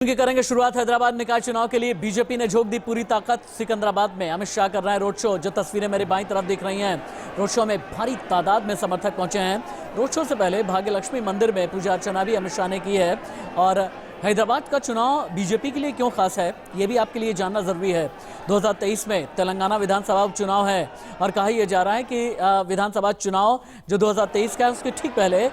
उनकी करेंगे शुरुआत। हैदराबाद निकाय चुनाव के लिए बीजेपी ने झोंक दी पूरी ताकत। सिकंदराबाद में अमित शाह कर रहे हैं रोड शो। जो तस्वीरें मेरे बाईं तरफ दिख रही हैं, रोड शो में भारी तादाद में समर्थक पहुंचे हैं। रोड शो से पहले भाग्य लक्ष्मी मंदिर में पूजा अर्चना भी अमित शाह ने की है। और हैदराबाद का चुनाव बीजेपी के लिए क्यों खास है, ये भी आपके लिए जानना जरूरी है। 2023 में तेलंगाना विधानसभा उपचुनाव है और कहा यह जा रहा है कि विधानसभा चुनाव जो 2023 का है उसके ठीक पहले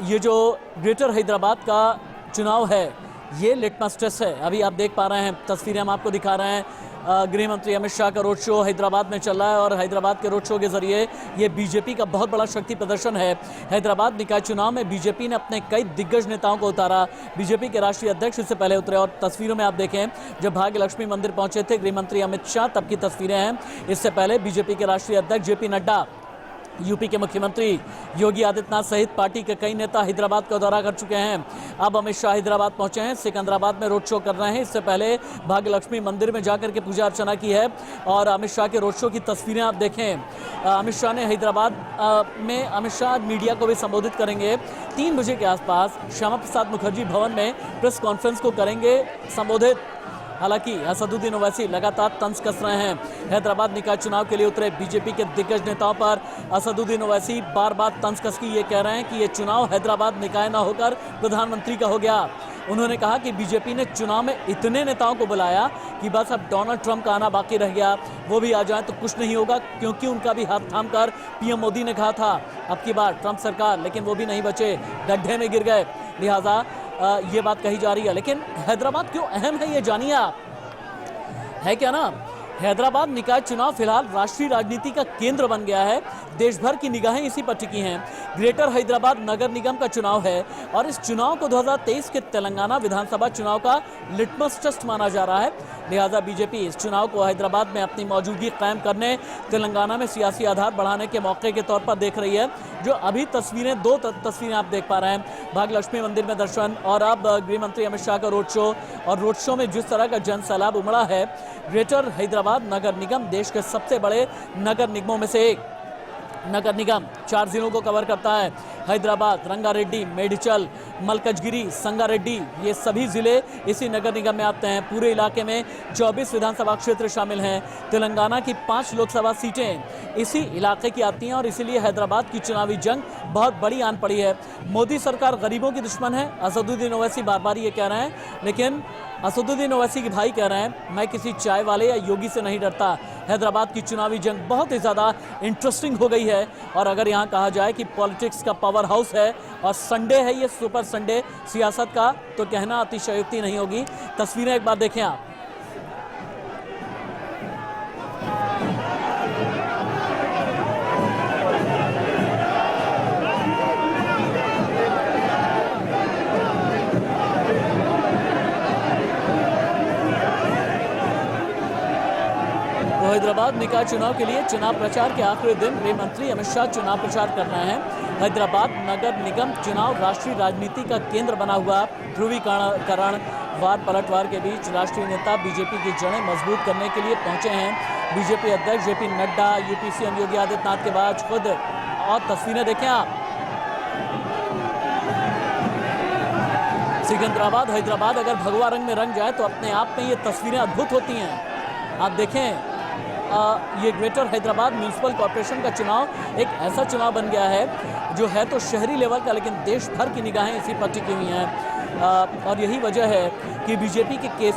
ये जो ग्रेटर हैदराबाद का चुनाव है ये लिटमस टेस्ट है। अभी आप देख पा रहे हैं, तस्वीरें हम आपको दिखा रहे हैं। गृह मंत्री अमित शाह का रोड शो हैदराबाद में चल रहा है और हैदराबाद के रोड शो के जरिए ये बीजेपी का बहुत बड़ा शक्ति प्रदर्शन है। हैदराबाद निकाय चुनाव में बीजेपी ने अपने कई दिग्गज नेताओं को उतारा। बीजेपी के राष्ट्रीय अध्यक्ष इससे पहले उतरे और तस्वीरों में आप देखें जब भाग्य लक्ष्मी मंदिर पहुंचे थे गृह मंत्री अमित शाह, तब की तस्वीरें हैं। इससे पहले बीजेपी के राष्ट्रीय अध्यक्ष जेपी नड्डा, यूपी के मुख्यमंत्री योगी आदित्यनाथ सहित पार्टी के कई नेता हैदराबाद का दौरा कर चुके हैं। अब अमित शाह हैदराबाद पहुंचे हैं, सिकंदराबाद में रोड शो कर रहे हैं। इससे पहले भाग्य लक्ष्मी मंदिर में जाकर के पूजा अर्चना की है और अमित शाह के रोड शो की तस्वीरें आप देखें। अमित शाह ने हैदराबाद में अमित शाह मीडिया को भी संबोधित करेंगे। 3 बजे के आसपास श्यामा प्रसाद मुखर्जी भवन में प्रेस कॉन्फ्रेंस को करेंगे संबोधित। हालांकि असदुद्दीन ओवैसी लगातार तंज कस रहे हैं। हैदराबाद निकाय चुनाव के लिए उतरे बीजेपी के दिग्गज नेताओं पर असदुद्दीन ओवैसी बार बार तंज कस की ये कह रहे हैं कि ये चुनाव हैदराबाद निकाय न होकर प्रधानमंत्री का हो गया। उन्होंने कहा कि बीजेपी ने चुनाव में इतने नेताओं को बुलाया कि बस अब डोनाल्ड ट्रंप का आना बाकी रह गया। वो भी आ जाए तो कुछ नहीं होगा, क्योंकि उनका भी हाथ थामकर पीएम मोदी ने कहा था अब की बार ट्रंप सरकार, लेकिन वो भी नहीं बचे, गड्ढे में गिर गए। लिहाजा ये बात कही जा रही है। लेकिन हैदराबाद क्यों अहम है ये जानिए आप। है क्या ना, हैदराबाद निकाय चुनाव फिलहाल राष्ट्रीय राजनीति का केंद्र बन गया है। देश भर की निगाहें इसी पर टिकी हैं। ग्रेटर हैदराबाद नगर निगम का चुनाव है और इस चुनाव को 2023 के तेलंगाना विधानसभा चुनाव का लिटमस टेस्ट माना जा रहा है। लिहाजा बीजेपी इस चुनाव को हैदराबाद में अपनी मौजूदगी कायम करने, तेलंगाना में सियासी आधार बढ़ाने के मौके के तौर पर देख रही है। जो अभी तस्वीरें, 2 तस्वीरें आप देख पा रहे हैं, भाग्य लक्ष्मी मंदिर में दर्शन और अब गृह मंत्री अमित शाह का रोड शो। और रोड शो में जिस तरह का जन सैलाब उमड़ा है। ग्रेटर हैदराबाद नगर निगम देश के सबसे बड़े नगर निगमों में से एक नगर निगम 4 जिलों को कवर करता है। हैदराबाद, रंगारेड्डी, मेडिचल, मलकजगिरी, संगारेड्डी, ये सभी जिले इसी नगर निगम में आते हैं। पूरे इलाके में 24 विधानसभा क्षेत्र शामिल हैं। तेलंगाना की 5 लोकसभा सीटें इसी इलाके की आती हैं और इसीलिए हैदराबाद की चुनावी जंग बहुत बड़ी आन पड़ी है। मोदी सरकार गरीबों की दुश्मन है, असदुद्दीन ओवैसी बार बार ये कह रहे हैं। लेकिन असदुद्दीन ओवैसी के भाई कह रहे हैं मैं किसी चाय वाले या योगी से नहीं डरता। हैदराबाद की चुनावी जंग बहुत ही ज़्यादा इंटरेस्टिंग हो गई है और अगर यहाँ कहा जाए कि पॉलिटिक्स का पावर हाउस है और संडे है ये सुपर संडे सियासत का, तो कहना अतिशयोक्ति नहीं होगी। तस्वीरें एक बार देखें आप। हैदराबाद निकाय चुनाव के लिए चुनाव प्रचार के आखिरी दिन गृह मंत्री अमित शाह चुनाव प्रचार कर रहे हैं। हैदराबाद नगर निगम चुनाव राष्ट्रीय राजनीति का केंद्र बना हुआ। ध्रुवीकरण, वार पलटवार के बीच राष्ट्रीय नेता बीजेपी की जड़ें मजबूत करने के लिए पहुंचे हैं। बीजेपी अध्यक्ष JP Nadda, UP CM Yogi Adityanath के बाद खुद। और तस्वीरें देखें आप। सिकंदराबाद हैदराबाद अगर भगवा रंग में रंग जाए तो अपने आप में ये तस्वीरें अद्भुत होती हैं। आप देखें ये ग्रेटर हैदराबाद म्यूनिसिपल कॉरपोरेशन का चुनाव एक ऐसा चुनाव बन गया है जो है तो शहरी लेवल का, लेकिन देश भर की निगाहें इसी पर टिकी हुई हैं। और यही वजह है कि बीजेपी के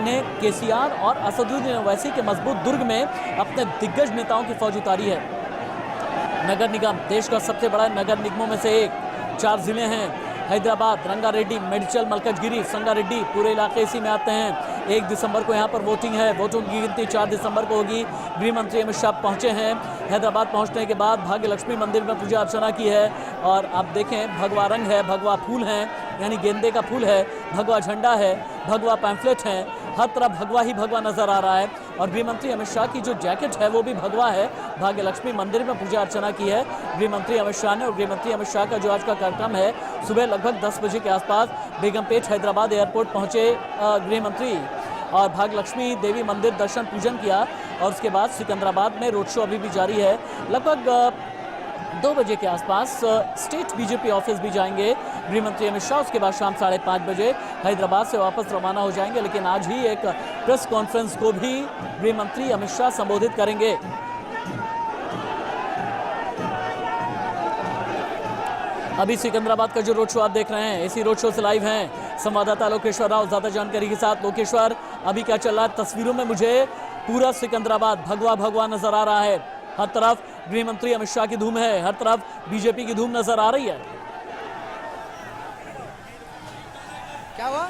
ने केसीआर और असदुद्दीन ओवैसी के मजबूत दुर्ग में अपने दिग्गज नेताओं की फौज उतारी है। नगर निगम देश का सबसे बड़ा नगर निगमों में से एक। 4 जिले हैं, हैदराबाद, रंगारेड्डी, मेडिचल, मलकजगिरी, संगारेड्डी, पूरे इलाके इसी में आते हैं। 1 दिसंबर को यहाँ पर वोटिंग है। वोटों की गिनती 4 दिसंबर को होगी। गृह मंत्री अमित शाह पहुँचे हैं। हैदराबाद पहुँचने के बाद भाग्य लक्ष्मी मंदिर में पूजा अर्चना की है और आप देखें भगवा रंग है, भगवा फूल हैं, यानी गेंदे का फूल है, भगवा झंडा है, भगवा पैम्फलेट है, हर तरफ भगवा ही भगवा नजर आ रहा है। और गृह मंत्री अमित शाह की जो जैकेट है वो भी भगवा है। भाग्य लक्ष्मी मंदिर में पूजा अर्चना की है गृह मंत्री अमित शाह ने। और गृह मंत्री अमित शाह का जो आज का कार्यक्रम है, सुबह लगभग 10 बजे के आसपास बेगमपेट हैदराबाद एयरपोर्ट पहुंचे गृह मंत्री और भाग्य लक्ष्मी देवी मंदिर दर्शन पूजन किया और उसके बाद सिकंदराबाद में रोड शो अभी भी जारी है। लगभग 2 बजे के आसपास स्टेट बीजेपी ऑफिस भी जाएंगे गृह मंत्री अमित शाह। उसके बाद शाम 5:30 बजे हैदराबाद से वापस रवाना हो जाएंगे। लेकिन आज ही एक प्रेस कॉन्फ्रेंस को भी गृह मंत्री अमित शाह संबोधित करेंगे। अभी सिकंदराबाद का जो रोड शो आप देख रहे हैं, इसी रोड शो से लाइव हैं संवाददाता लोकेश्वर राव ज्यादा जानकारी के साथ। लोकेश्वर, अभी क्या चल रहा है? तस्वीरों में मुझे पूरा सिकंदराबाद भगवा भगवा नजर आ रहा है। हर तरफ गृह मंत्री अमित शाह की धूम है, हर तरफ बीजेपी की धूम नजर आ रही है। क्या हुआ?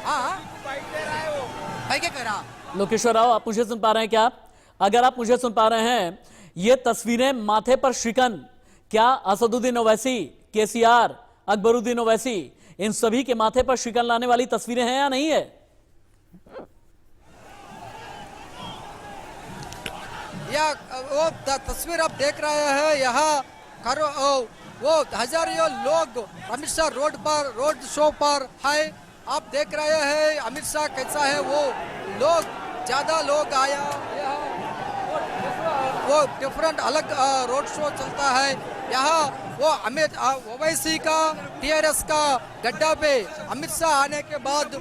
हाँ, क्या कह रहा? लोकेश्वर राव, आप मुझे सुन पा रहे हैं क्या? अगर आप मुझे सुन पा रहे हैं, ये तस्वीरें माथे पर शिकन, क्या असदुद्दीन ओवैसी, केसीआर, अकबरुद्दीन ओवैसी, इन सभी के माथे पर शिकन लाने वाली तस्वीरें हैं या नहीं है? या वो तस्वीर आप देख रहे हैं, यहाँ वो हजारों लोग अमित शाह रोड शो पर है। आप देख रहे हैं अमित शाह कैसा है, वो लोग ज्यादा लोग आया, वो डिफरेंट अलग रोड शो चलता है। यहाँ वो अमित ओवैसी का टीआरएस का गड्ढा पे अमित शाह आने के बाद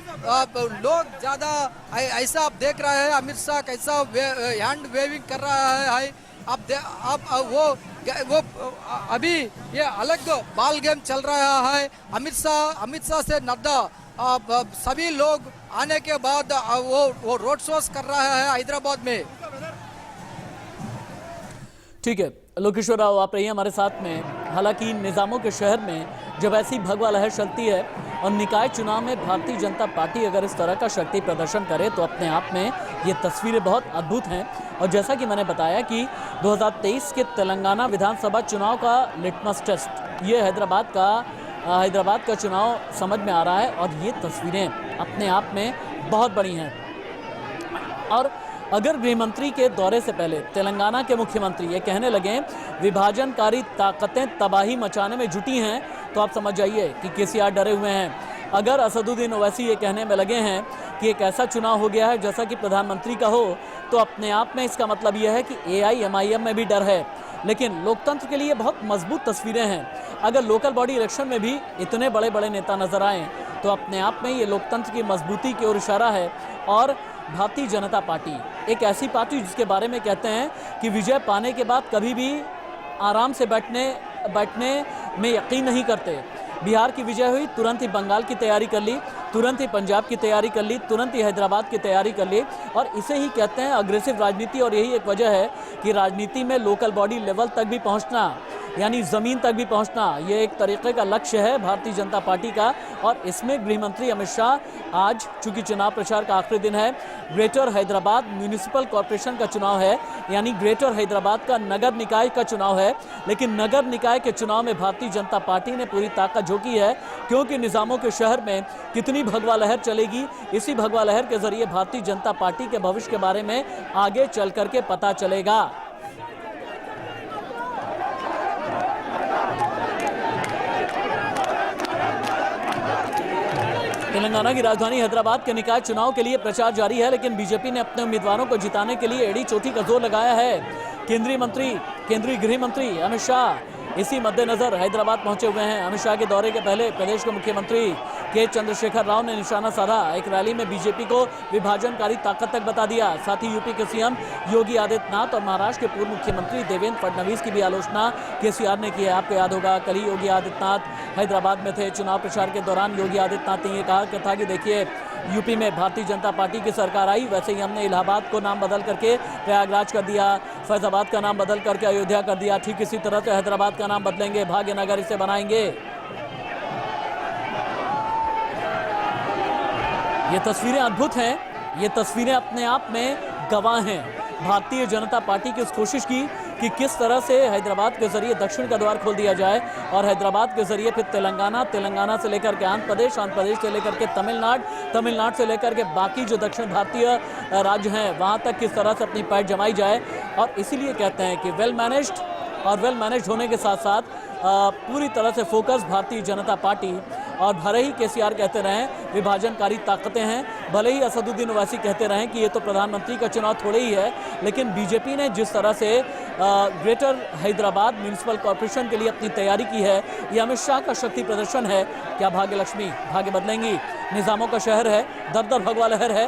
लोग ज्यादा ऐसा आप देख रहे हैं अमित शाह कैसा हैंड वेविंग कर रहा है। आप वो अभी ये अलग बॉल गेम चल रहा है। अमित शाह से नड्डा सभी लोग आने के बाद वो रोड शोज कर रहा है हैदराबाद में। ठीक है लोकेश्वर राव, आप रहिए हमारे साथ में। हालांकि निजामों के शहर में जब ऐसी भगवा लहर चलती है और निकाय चुनाव में भारतीय जनता पार्टी अगर इस तरह का शक्ति प्रदर्शन करे तो अपने आप में ये तस्वीरें बहुत अद्भुत हैं। और जैसा कि मैंने बताया कि 2023 के तेलंगाना विधानसभा चुनाव का लिटमस टेस्ट ये हैदराबाद का चुनाव समझ में आ रहा है। और ये तस्वीरें अपने आप में बहुत बड़ी हैं। और अगर गृहमंत्री के दौरे से पहले तेलंगाना के मुख्यमंत्री ये कहने लगे विभाजनकारी ताकतें तबाही मचाने में जुटी हैं, तो आप समझ जाइए कि केसीआर डरे हुए हैं। अगर असदुद्दीन ओवैसी ये कहने में लगे हैं कि एक ऐसा चुनाव हो गया है जैसा कि प्रधानमंत्री का हो, तो अपने आप में इसका मतलब यह है कि AIMIM में भी डर है। लेकिन लोकतंत्र के लिए बहुत मजबूत तस्वीरें हैं। अगर लोकल बॉडी इलेक्शन में भी इतने बड़े बड़े नेता नजर आए तो अपने आप में ये लोकतंत्र की मजबूती की ओर इशारा है। और भारतीय जनता पार्टी एक ऐसी पार्टी जिसके बारे में कहते हैं कि विजय पाने के बाद कभी भी आराम से बैठने में यकीन नहीं करते। बिहार की विजय हुई, तुरंत ही बंगाल की तैयारी कर ली, तुरंत ही पंजाब की तैयारी कर ली, तुरंत ही हैदराबाद की तैयारी कर ली। और इसे ही कहते हैं अग्रेसिव राजनीति। और यही एक वजह है कि राजनीति में लोकल बॉडी लेवल तक भी पहुंचना, यानी ज़मीन तक भी पहुंचना, ये एक तरीके का लक्ष्य है भारतीय जनता पार्टी का। और इसमें गृहमंत्री अमित शाह आज चूंकि चुनाव प्रचार का आखिरी दिन है, ग्रेटर हैदराबाद म्यूनिसिपल कॉरपोरेशन का चुनाव है, यानी ग्रेटर हैदराबाद का नगर निकाय का चुनाव है। लेकिन नगर निकाय के चुनाव में भारतीय जनता पार्टी ने पूरी ताकत झोंकी है, क्योंकि निजामों के शहर में कितनी भगवा लहर चलेगी, इसी भगवा लहर के जरिए भारतीय जनता पार्टी के भविष्य के बारे में आगे चल करके पता चलेगा। तेलंगाना की राजधानी हैदराबाद के निकाय चुनाव के लिए प्रचार जारी है। लेकिन बीजेपी ने अपने उम्मीदवारों को जिताने के लिए एड़ी चोटी का जोर लगाया है। केंद्रीय गृह मंत्री अमित शाह इसी मद्देनजर हैदराबाद पहुंचे हुए हैं। अमित शाह के दौरे के पहले प्रदेश के मुख्यमंत्री के चंद्रशेखर राव ने निशाना साधा। एक रैली में बीजेपी को विभाजनकारी ताकत तक बता दिया। साथ ही यूपी के सीएम योगी आदित्यनाथ और महाराष्ट्र के पूर्व मुख्यमंत्री देवेंद्र फडणवीस की भी आलोचना केसीआर ने की है। आपको याद होगा कल ही योगी आदित्यनाथ हैदराबाद में थे। चुनाव प्रचार के दौरान योगी आदित्यनाथ ने ये कहा था कि देखिए यूपी में भारतीय जनता पार्टी की सरकार आई, वैसे ही हमने इलाहाबाद को नाम बदल करके प्रयागराज कर दिया, फैजाबाद का नाम बदल करके अयोध्या कर दिया, ठीक इसी तरह से हैदराबाद का नाम बदलेंगे, भाग्यनगर इसे बनाएंगे। ये तस्वीरें अद्भुत हैं। ये तस्वीरें अपने आप में गवाह हैं भारतीय जनता पार्टी की उस कोशिश की कि किस तरह से हैदराबाद के जरिए दक्षिण का द्वार खोल दिया जाए और हैदराबाद के जरिए फिर तेलंगाना से लेकर के आंध्र प्रदेश से लेकर के तमिलनाडु से लेकर के बाकी जो दक्षिण भारतीय राज्य हैं वहां तक किस तरह से अपनी पैठ जमाई जाए। और इसीलिए कहते हैं कि वेल मैनेज्ड होने के साथ साथ पूरी तरह से फोकस भारतीय जनता पार्टी और भले ही केसीआर कहते रहें विभाजनकारी ताकतें हैं, भले ही असदुद्दीन ओवैसी कहते रहें कि ये तो प्रधानमंत्री का चुनाव थोड़े ही है, लेकिन बीजेपी ने जिस तरह से ग्रेटर हैदराबाद म्यूनिसिपल कॉरपोरेशन के लिए अपनी तैयारी की है, ये अमित शाह का शक्ति प्रदर्शन है। क्या भाग्य लक्ष्मी भाग्य बदलेंगी? निजामों का शहर है, दर दर भगवा लहर है।